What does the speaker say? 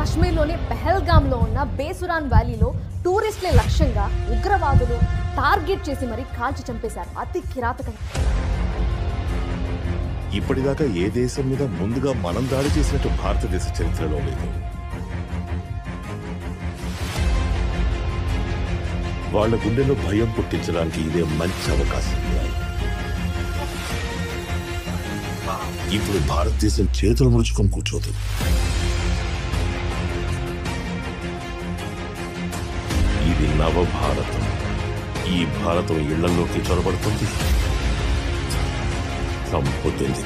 కాశ్మీర్లోని పెహల్గాంలో ఉన్న బేసురాన్ వ్యాలీలో టూరిస్టులే లక్ష్యంగా ఉగ్రవాదులు టార్గెట్ చేసి మరీ కాల్చి చంపేశారు. అతి కిరాతకంగా. ఇప్పటిదాకా ఏ దేశం మీద ముందుగా మనం దాడి చేసినట్టు భారతదేశ చరిత్రలో లేదు. వాళ్ళ గుండెలో భయం పుట్టించడానికి ఇదే మంచి అవకాశం. ఇప్పుడు భారతదేశం చేతులు ముడుచుకొని కూర్చోదు. ఇది నవభారతం. ఈ భారతం ఇళ్లలోకి చొరబడుతుంది, చంపుతుంది.